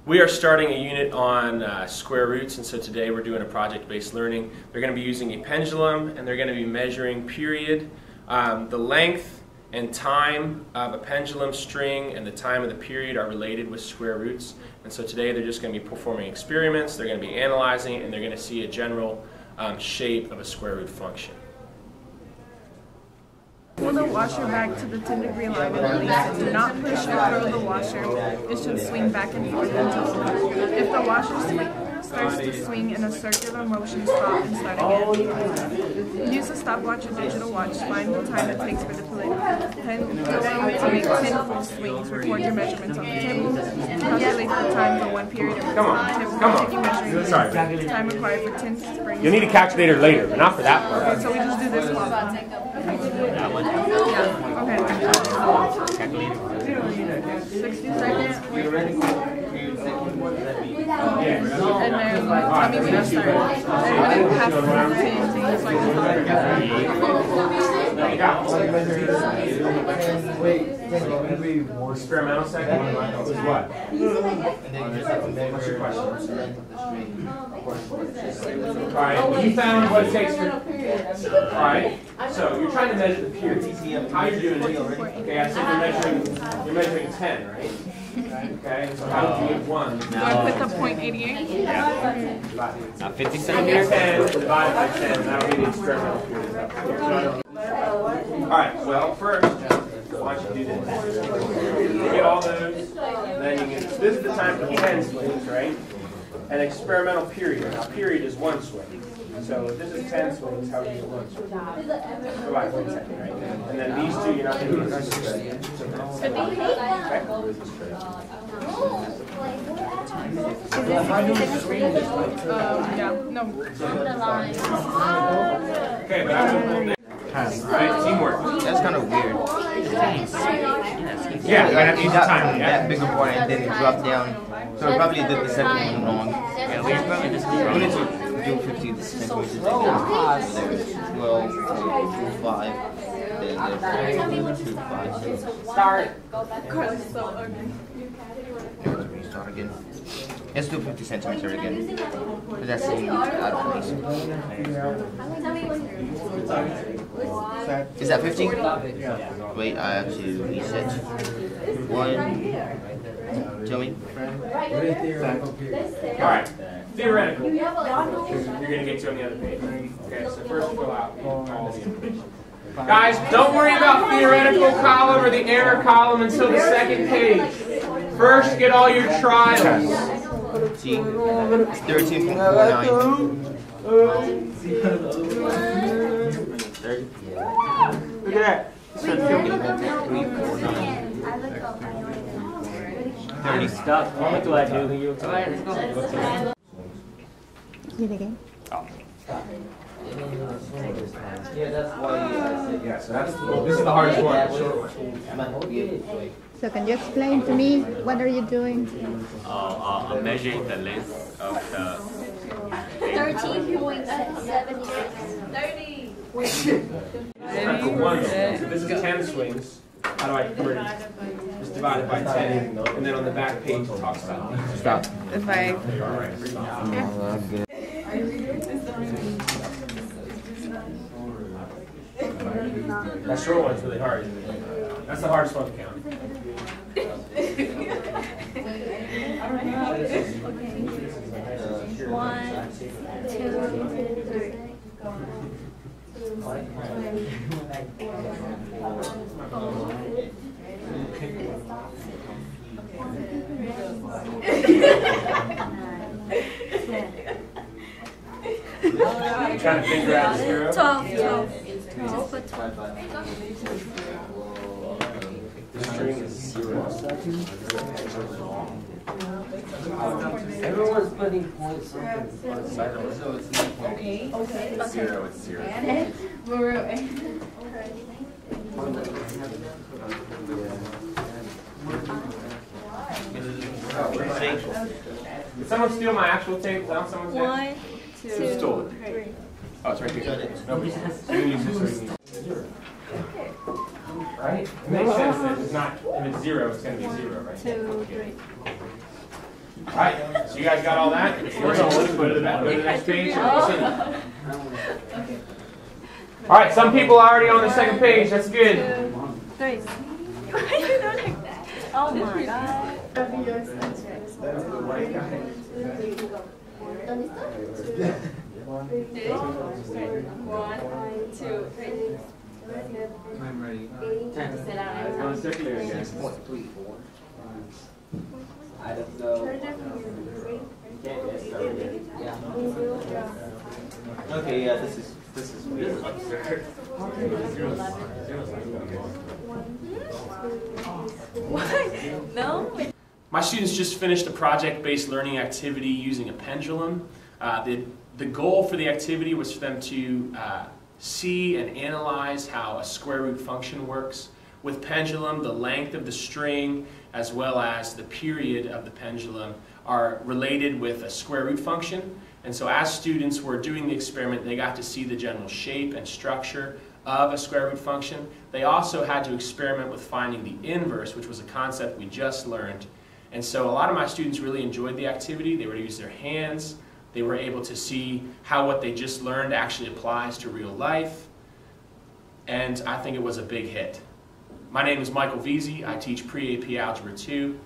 We are starting a unit on square roots, and so today we're doing a project-based learning. They're going to be using a pendulum, and they're going to be measuring period. The length and time of a pendulum string and the time of the period are related with square roots. And so today they're just going to be performing experiments, they're going to be analyzing it, and they're going to see a general shape of a square root function. Pull the washer back to the 10-degree line and release it. Do not push or throw the washer. It should swing back and forth until if the washer starts to swing in a circular motion, stop and start again. Use a stopwatch or digital watch. Find the time it takes for the pendulum to make 10 full swings. Record your measurements on the table. Calculate the time for one period of continue measuring the time required for 10 springs. You'll need a calculator later, but not for that part. Okay, so we just do this one. That one? Yeah. Okay. 60 seconds. And then tell me when you start. And when it passes 10, it's like Experimental second? Was what? What's your question? Alright, you found what it takes for... Alright, so you're trying to measure the period. How are you doing it? Okay, I said you're measuring 10, right? Okay, so how do you get 1? Do I put the 0.88? Yeah. 50 10 centimeters? divided by 10, that'll be the experimental period. Alright, well, first, why don't you do this? You get all those, then you get, this is the time for 10 swings, right? An experimental period. Now, period is 1 swing. So if this is 10 swings, how do you get 1 swing? Right, 1 second, right? And then these two, you're not going to get 50. Yeah, no. Okay, but I will right, teamwork. That's kind of weird. Yeah, I have to use the time. That bigger part and then it dropped down. So I probably did the second one wrong. Yeah, we probably just We need to do 50 centimeters. 12, 5, then 2, 5. Start. Start again. Let's do 50 centimeters again. But that's out of place. Is that 50? Wait, I have to reset. 1. Tell me. Alright. Theoretical. You're going to get to on the other page. Okay, so first fill out all the information. Guys, don't worry about theoretical column or the error column until the second page. First, get all your trials. See, 13.49. Look at that. 30. Stop. What do I do? You Did again. Oh. Yeah, that's why I said Yeah, so that's, this is the hardest one, the short one. So can you explain to me what are you doing? I'm measuring the length of the 13.76. 30. This is 10 swings. How do I convert it? Just divide it by 10, and then on the back page it talks about it. Stop. If I... That short one's really hard. That's the hardest one to count. One, 2, 3. You're trying to figure out 0? 12. Just put 12. The string is 0. Everyone's putting points on the side of it, so it's not Okay. It's 0, it's 0. Did someone steal my actual tape? Found someone's tape? 1, 2, Stole it. 3. Oh, it's right here. Nobody's right? It makes sense that it's not, if it's 0, it's going to be 0, right? 2, 3. Alright, so you guys got all that? We're going to go to the next page. Alright, some people are already on the second page. That's good. 2, 3. Why are you doing like that? Oh my god. 1, 2, 3. I'm ready. 10. Sit down. One circular again. 3, 4. I don't know. Okay, yeah, this is weird. What? No? My students just finished a project-based learning activity using a pendulum. The goal for the activity was for them to see and analyze how a square root function works. With pendulum, the length of the string as well as the period of the pendulum are related with a square root function. And so as students were doing the experiment, they got to see the general shape and structure of a square root function. They also had to experiment with finding the inverse, which was a concept we just learned. And so a lot of my students really enjoyed the activity. They were able to use their hands. They were able to see how what they just learned actually applies to real life. And I think it was a big hit. My name is Michael Vesey. I teach pre-AP Algebra 2.